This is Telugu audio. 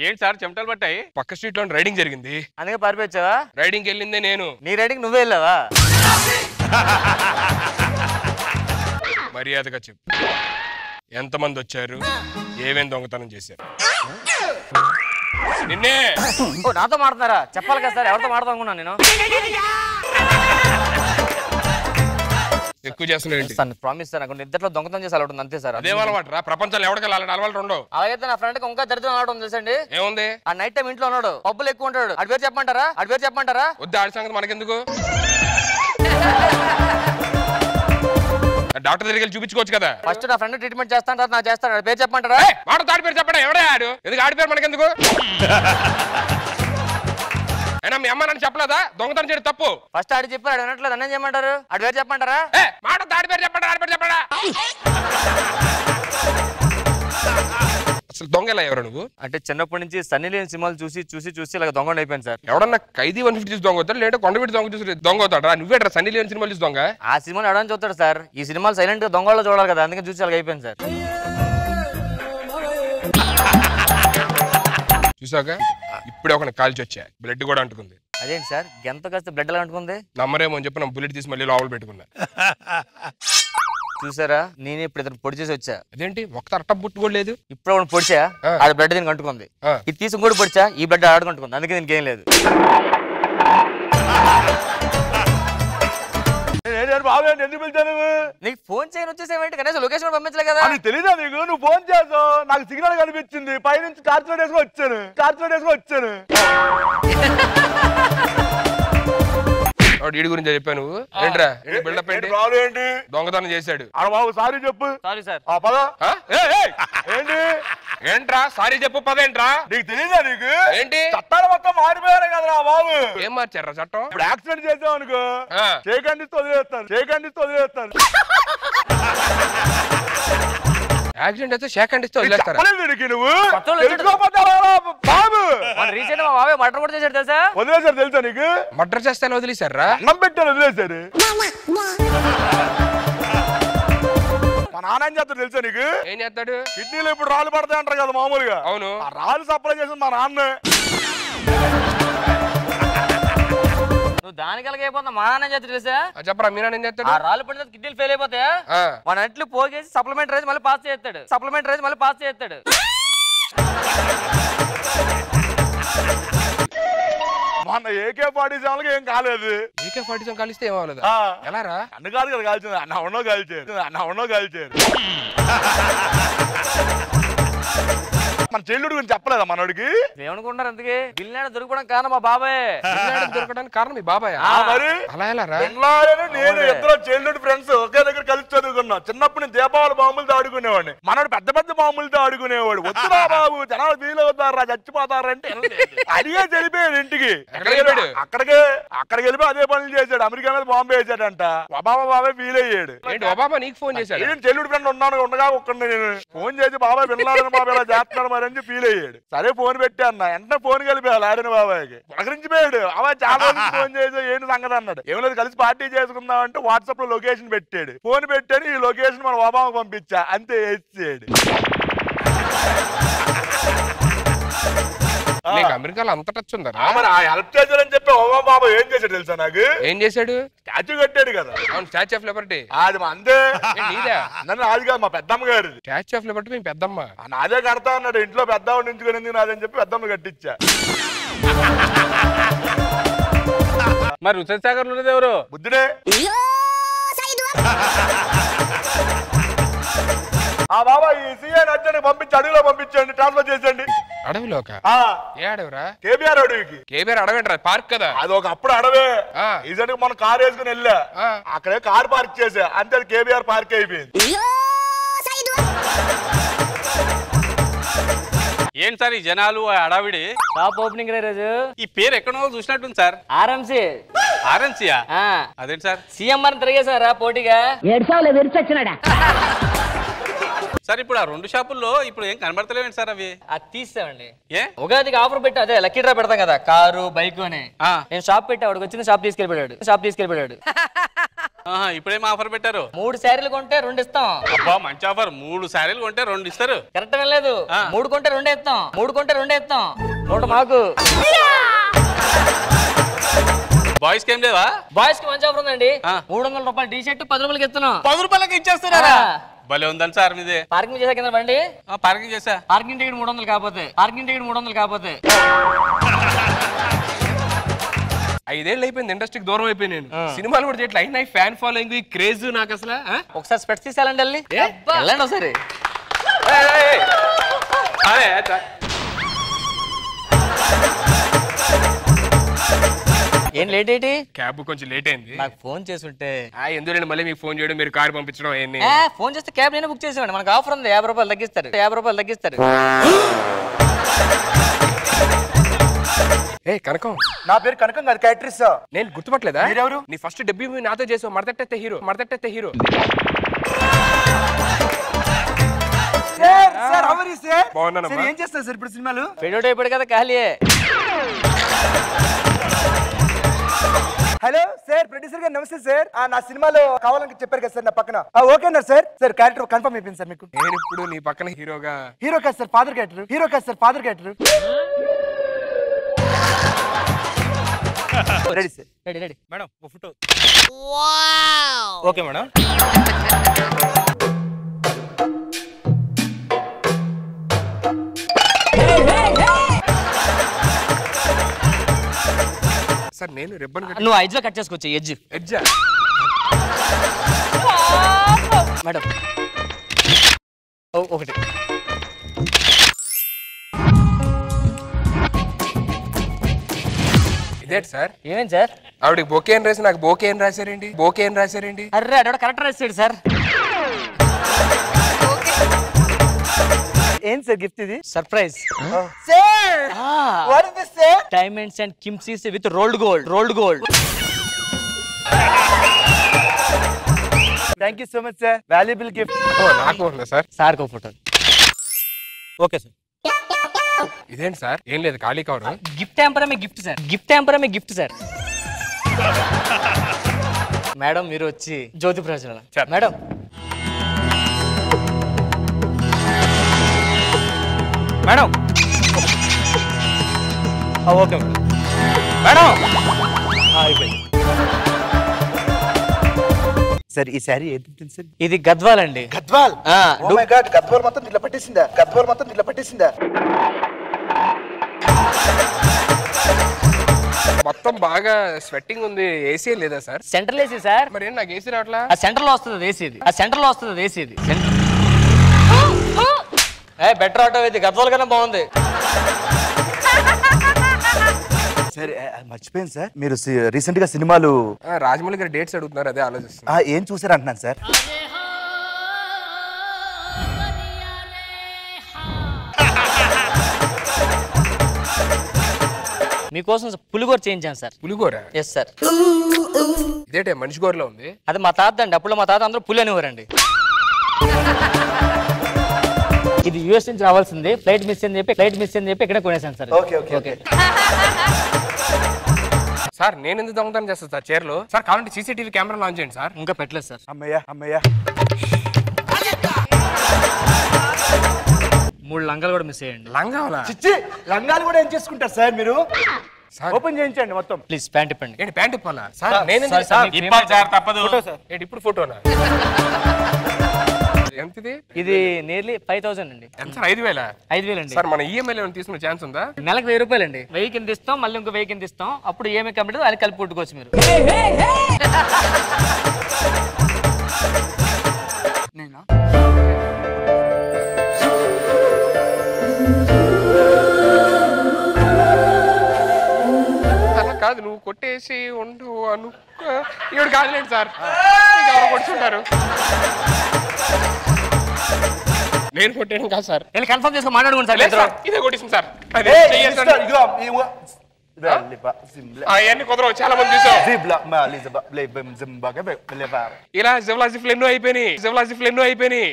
ఏంటి సార్ చెమటలు పట్టాయి? పక్క స్ట్రీట్ లో రైడింగ్ జరిగింది, అందుకే పారిపోయావా? రైడింగ్ వెళ్ళిందే నేను. నీ రైడింగ్ నువ్వే వెళ్ళావా? మర్యాదగా చెప్పు, ఎంతమంది వచ్చారు, ఏమేం దొంగతనం చేశారు? నిన్నే. నాతో మాట్లాడతారా? చెప్పాలి కదా సార్, ఎవరితో మాట్లాడుకున్నాను నేను? ఎక్కువ చేస్తున్నావు. ప్రామిస్ సార్, నాకు నిద్రలో దొంగతనం చేసి అలవాటు అంతే సార్. అదేం అలవాటు రా, ప్రపంచంలో ఎవరికి అలవాటు ఉండవు. అలాగైతే నా ఫ్రెండ్ ఇంకా దరిద్రం అలవాటు ఉంది తెలుసండి. ఏముంది? ఆ నైట్ టైం ఇంట్లో ఉన్నాడు, పబ్బులు ఎక్కువ ఉంటాడు. అడి పేరు చెప్పమంటారా? వద్దు, ఆడి సంగతి మనకెందుకు, డాక్టర్ దగ్గరికి వెళ్ళి చూపించుకోవచ్చు కదా. ఫస్ట్ నా ఫ్రెండ్ ట్రీట్మెంట్ చేస్తాను, నాకు చేస్తాను. పేరు చెప్పమంటారా? మాట తాడి పేరు చెప్పడా? ఎవడే ఆడు? ఎందుకు ఆడి పేరు మనకెందుకు? అయినా మీ అమ్మ నన్ను చెప్పలేదా దొంగతనం చేయడం తప్పు? ఫస్ట్ ఆడి చెప్పారు, ఆడు వినట్లేదు. అన్నేం చేయమంటారు? ఆడి పేరు చెప్పమంటారా? మాట తాడి పేరు చెప్పండి, ఆడి పేరు చెప్పడా? అసలు దొంగలా ఎవరు నువ్వు? అంటే చిన్నప్పటి నుంచి సన్నీ లియోన్ సినిమాలు చూసి ఇలా దొంగ అయిపోయింది సార్. ఎవడన్నా ఖైదీ 150 చూసి దొంగ అవుతాడు, లేదా కొండబిట్టి దొంగ చూసి దొంగ అవుతాడు? నువ్వేట్రా సన్నీ లియోన్ సినిమాలు చూసి దొంగ? ఆ సినిమాలు ఎవడని చూస్తాడు సార్, ఈ సినిమాలు సైలెంట్ గా దొంగలో చూడాలి కదా, అందుకని చూసి అలాగ అయిపోయింది సార్. చూసాక ఇప్పుడే ఒక కాల్చి వచ్చా, బ్లడ్ కూడా అంటుకుంది. అదేంటి సార్, గంత కాస్త బ్లడ్ ఎలా అంటుకుంది? నమ్మరేమో అని చెప్పి నా బుల్లెట్ తీసి మళ్ళీ లోపల పెట్టుకున్నా. చూసారా, నేను ఇప్పుడు ఇతను పొడి చేసి వచ్చా. అదేంటి ఒక్క అట్ట బుట్టు కూడా లేదు? ఇప్పుడు పొడిచా, ఆడ బ్లడ్ దీనికి అంటుకుంది. ఇది తీసి కూడా పొడిచా, ఈ బ్లడ్ ఆడుకుంటుంది, అందుకే దీనికి ఏం లేదు. ఎందుకు పిలిచాను? నీకు ఫోన్ చేయని వచ్చేసేమేంటి, కనీసం లొకేషన్ పంపించలే కదా? తెలీదా నీకు? నువ్వు ఫోన్ చేసావు, నాకు సిగ్నల్ కనిపించింది, పైనుంచి టార్చ్ లైట్ వేసుకొని వచ్చాను. వీడి గురించి చెప్పాను నువ్వు ఏంట్రా? బిల్డప్ ఏంటి? దొంగతనం చేశాడు. బాబు సారీ చెప్పు. Sorry sir. పద. ఏంటి ఏంట్రా సారీ చెప్పు, పదేంట్రా? నీకు తెలీదా? నీకు ఏంటి చట్టాలు మొత్తం మారిపోయారు కదరా బాబు. ఏం మార్చారా చట్టం? ఇప్పుడు యాక్సిడెంట్ చేసావు అనుకో, చేయకండిస్తూ వదిలేస్తాను. యాక్సిడెంట్ అయితే షేక్ ఇస్తే వదిలేస్తారా? నువ్వు రీసెంట్ మా బాబాయ్ మర్డర్ కూడా చేశాడు తెలుసా? వదిలేసారు తెలుసా నీకు? మర్డర్ చేస్తే వదిలేసారా? అన్నం పెట్టాను వదిలేసారు. మా నాన్న ఏం చేస్తాడు తెలుసా నీకు? ఏం చేస్తాడు? కిడ్నీలో ఇప్పుడు రాళ్ళు పడతాయి అంటారు కదా మామూలుగా. అవును. ఆ రాళ్ళు సప్లై చేసింది మా నాన్న. నువ్వు దానికి అయిపోతా మా నాన్న చేస్తాడు తెలుసా? చెప్పరా, మీ నాన్న ఏం చేస్తాడు? ఆ రాళ్ళు పడిన కిడ్నీలు ఫెయిల్ అయిపోతాయా, మన అంట్లు పోగేసి సప్లిమెంట్ రైజ్ మళ్ళీ పాస్ చేస్తాడు. మొన్న AK-47 ఏం కాలేదు. AK-47 కలిస్తే ఏమవ్వలేదు? ఎలా రా? అన్న కాదు కదా కాల్చింది, అన్న ఉన్నో కాల్చారు. మన చెల్లుడి గురించి చెప్పలేదా మనోడికి? ఏమనుకుంటారు అందుకే బిల్లాడ దొరకడం కారణం మా బాబాయ్. దొరకడానికి కారణం మీ బాబాయ్? మరి అలా ఎలా రా? నేను ఇద్దరు చెల్లుడి ఫ్రెండ్స్ ఒకే దగ్గర కలిసి చదువుకున్నాం. చిన్నప్పుడు నేను దీపావళి బాంబులతో ఆడుకునేవాడిని, మనోడు పెద్ద బాంబులతో ఆడుకునేవాడు. వద్దురా బాబు జనాలు ఫీల్ అవుతారా, చచ్చిపోతారంటే అడిగే తెలిపోయాడు ఇంటికి. అక్కడికి వెళ్ళిపోయి అదే పనులు చేశాడు. అమెరికా మీద బాంబు వేసాడంట. ఒబామా బాబాయ్ ఫీల్ అయ్యాడు. ఒబామా నీకు ఫోన్ చేశాడు? నేను చెల్లుడి ఫ్రెండ్ ఉండగా ఒక్కడిని నేను ఫోన్ చేసి బాబాయ్ వినలాడని బాబాయ్ ఇలా చేస్తున్నాడు మరి అని ఫీల్ అయ్యాడు. సరే ఫోన్ పెట్టి అన్న వెంటనే ఫోన్ కలిపేయాలి ఆడిన బాబాయ్కి. పలకరించిపోయాడు. బాబాయ్ చాలా రోజులు ఫోన్ చేసి ఏంటి సంగతి అన్నాడు. ఏమైనా కలిసి పార్టీ చేసుకుందాం అంటే వాట్సాప్ లో లొకేషన్ పెట్టాడు. ఫోన్ పెట్టాను, ఈ లొకేషన్ మన ఒబామాకు పంపించా, అంతే వేసాడు. అమెరికాలో అంత టచ్ ఉందా? మరి ఆ హెల్ప్ చేశారని చెప్పి ఒబామా బాబా ఏం చేశాడు తెలుసా? నాకు ఏం చేశాడు? స్టాచ్యూ కట్టాడు కదా. అవును, స్టాచ్యూ ఆఫ్ లిబర్టీ. అది అంతే. నాది కాదు, మా పెద్దమ్మ గారు. స్టాచ్యూ ఆఫ్ లిబర్టీ మీ పెద్దమ్మ? నాదే కడతా అన్నాడు. ఇంట్లో పెద్దమ్మ నించుకుని నాదని చెప్పి పెద్దమ్మ కట్టించా. మరి రుచిత సాగర్ ఉన్నది ఎవరు? బుద్ధుడే. ఆ బాబా ఈ సీఐ అర్జెంట్ పంపించి అడవిలో పంపించండి, ట్రాన్స్ఫర్ చేసేయండి. అడవిలోక? ఏ అడవిరా? కేబీఆర్ అడవికి. కేబీఆర్ అడవేంట్రా? పార్క్ కదా అది. ఒక అప్పుడు అడవే. ఈజెంట్ మన కార్ వేసుకుని వెళ్ళా, అక్కడే కార్ పార్క్ చేసా, అంతే కేబీఆర్ పార్క్ అయిపోయింది. ఏంటి సార్ ఈ జనాలు అడావిడి? షాప్ ఓపెనింగ్ రోజు ఈ పేరు ఎక్కడో చూసినట్టుంది సార్. ఆర్ఎంసీయా? అదేంటి సార్? సీఎం అని తిరిగేసారా పోటీగా? సార్ ఇప్పుడు ఆ రెండు షాపుల్లో ఇప్పుడు ఏం కనబడతలేవండి సార్ అవి? అది తీసామండి. ఏ ఉగాదికి ఆఫర్ పెట్టి అదే లక్కీ డ్రా పెడతాం కదా, కారు బైక్ అని. నేను షాప్ పెట్టి వాడికి వచ్చింది, షాప్ తీసుకెళ్ళిపోయాడు. ఇప్పుడేం ఆఫర్ పెట్టారు? 3 శారీలు కొంటే 2 ఇస్తాం. అబ్బా మంచి ఆఫర్. 3 శారీలు కొంటే 2 ఇస్తారు. కరెక్ట్ గా లేదు. 3 కొంటే 2 ఇస్తాం. 3 కొంటే 2 ఇస్తాం. 100 మాకు. బాయ్స్ కి ఏం లేవా? బాయ్స్ కి మంచి ఆఫర్ ఉందండి. 300 రూపాయలు టీ షర్ట్ 10 రూపాయలకి ఇస్తున్నాం. 10 రూపాయలకి ఇచ్చేస్తున్నారా? భలే ఉందని సార్ మీదే. పార్కింగ్ చేసా కింద బండి. పార్కింగ్ చేసా. పార్కింగ్ టికెట్ 300 కాకపోతే. పార్కింగ్ టికెట్ 300 కాకపోతే. 5 ఏళ్ళు అయిపోయింది ఇండస్ట్రీకి దూరం అయిపోయి నేను. సినిమాలు కూడా చేయట్లే. అయినా ఫ్యాన్ ఫాలోయింగ్ క్రేజ్ నాకు అసలు. ఒకసారి స్పెట్స్ తీసేయాలండి వెళ్ళి. వెళ్ళండి ఒకసారి. ఏం లేట్ ఏంటి? క్యాబ్ కొంచెం లేట్ అయింది. నాకు ఫోన్ చేస్తుంటే ఎందుకంటే మళ్ళీ మీకు ఫోన్ చేయడం, మీరు కారు పంపించడం అవన్నీ. ఫోన్ చేస్తే క్యాబ్ నేను బుక్ చేసేవాడి. మనకు ఆఫర్ ఉంది. 50 రూపాయలు తగ్గిస్తారు. 50 రూపాయలు తగ్గిస్తారు. కనకం. నా పేరు కనకం కాదు, క్యాట్రిస్. నేను గుర్తుపట్టలేదా? మీరెవరు? నీ ఫస్ట్ డెబ్యూ మూవీ నాతో చేసావు, మడతట్టెత్తే హీరో. మడతట్టెత్తే హీరో. బాగున్నాను. ఏం చేస్తారు సార్ ఇప్పుడు సినిమాలు? పెళ్ళోడు అయిపోయాడు కదా ఖాళీయే. హలో సార్, ప్రొడ్యూసర్ గారు నమస్తే సార్. నా సినిమాలో కావాలని చెప్పారు కదా సార్ నా పక్కన. ఓకేనా సార్? సార్ క్యారెక్టర్ కన్ఫర్మ్ అయిపోయింది సార్ మీకు. నేను ఇప్పుడు నీ పక్కన హీరోగా. హీరో కాదు సార్, ఫాదర్ క్యారెక్టర్. హీరో కాదు sir, father character. Ready sir. Ready ready madam ఓ ఫోటో. Okay madam. సార్ నేను రిబ్బన్ కట్. నువ్వు ఎడ్జ్ లో కట్ చేసుకోవచ్చు. Edge edge madam. ఒకటి. ఇదేంటి సార్? ఏమేం సార్? ఆవిడకి బోకే అని రాసి నాకు బోకే అని రాశారేంటి? బోకే అని రాశారేంటి? అర్రే అక్కడ కరెక్ట్ రాశాడు సార్. ఏం సార్ గిఫ్ట్ ఇది? Surprise sir. What is this sir? Diamonds and కిమ్సీస్ with rolled gold. Rolled gold. Thank you so much sir. Valuable gift. నాకు ఉందా సార్? సార్ కో ఫోటో. Okay sir. ఇదేంటి సార్? ఏం లేదు, ఖాళీ కవర్. గిఫ్ట్ హ్యాంపర్ మీ గిఫ్ట్ సార్. గిఫ్ట్ హ్యాంపర్ మీ గిఫ్ట్ సార్. మేడం మీరు వచ్చి జ్యోతి ప్రజల madam. Madam okay madam. Madam అయిపోయింది సార్. ఈ శారీ ఏంటి సార్? ఇది గద్వాల్ అండి. Gadwal. Oh my god, Gadwal మొత్తం ఇట్లా పట్టేసిందా? గద్వాల్ మొత్తం ఇట్లా పట్టేసిందా? మొత్తం బాగా స్వెట్టింగ్ ఉంది. ఏసీ లేదా సార్? Central AC sir. మరి నాకు ఏసీ రావట్లా? ఆ సెంటర్ లో వస్తుంది ఏసీది. ఆ సెంటర్ లో వస్తుంది ఏసీది. బెటర్ ఆటో ఇది. గద్వాల్ కన్నా బాగుంది. సరే మర్చిపోయింది సార్, మీరు రీసెంట్ గా సినిమాలు రాజమౌళి గారి డేట్స్ అడుగుతున్నారు, అదే ఆలోచిస్తున్నా. ఏం చూసారు అంటున్నాను సార్. మీకోసం పులిగోర చేయించాను సార్. పులిగోర? Yes sir. ఇదేంటే మనిషి గోరలో ఉంది? అది మా తాత అండి. అప్పుడు మా తాత అందరూ పులి అనేవారండి. ఇది యూఎస్ నుంచి రావాల్సింది. ఫ్లైట్ మిస్ అని చెప్పి ఇక్కడ కొనేసాను sir. Okay okay okay. Sir నేను ఎందుకు దొంగతనం చేస్తాను సార్ చీరలో? సార్ కావాలంటే సీసీటీవీ కెమెరా లాంచ్ చేయండి సార్. ఇంకా పెట్టలేదు సార్. అమ్మయ్యా అమ్మయ్యా. 3 లంగాలు కూడా మిస్ అయ్యండి. లంగావలా? చిచ్చి, లంగాలు కూడా ఏం చేసుకుంటారు సార్ మీరు? ఓపెన్ చేయించండి మొత్తం ప్లీజ్. ప్యాంట్ ఇప్పండి. ఏంటి ప్యాంట్ ఇప్పాలా సార్? నేను ఇప్పాలి సార్, తప్పదు. ఏంటి ఇప్పుడు ఫోటోనా? ఎంత ఇది నియర్లీ 5000 అండి. ఎంత సార్? 5000? 5000 అండి సార్. మన ఈఎంఐ తీసుకునే ఛాన్స్ ఉందా? నెలకు 1000 రూపాయలు అండి. 1000 కింద ఇస్తాం, మళ్ళీ ఇంకో 1000 కింద ఇస్తాం. అప్పుడు ఈఎంఐ కంప్లీట్ అది కలిపి పుట్టుకోవచ్చు మీరు. అలా కాదు, నువ్వు కొట్టేసి ఉండు అను. ఇవి కాదులేండి సార్, ఎవరు కొట్టుకుంటారు. నేను కొట్టాను కాదు సార్. వెళ్ళి కన్ఫర్మ్ చేసుకొని మాట్లాడుకోండి సార్. ఇదే కొట్టేసింది సార్. అవన్నీ కుదరవు, చాలా మంది చూసాం. ఇలా జివ్లాజిఫ్లు ఎన్నో అయిపోయినాయి.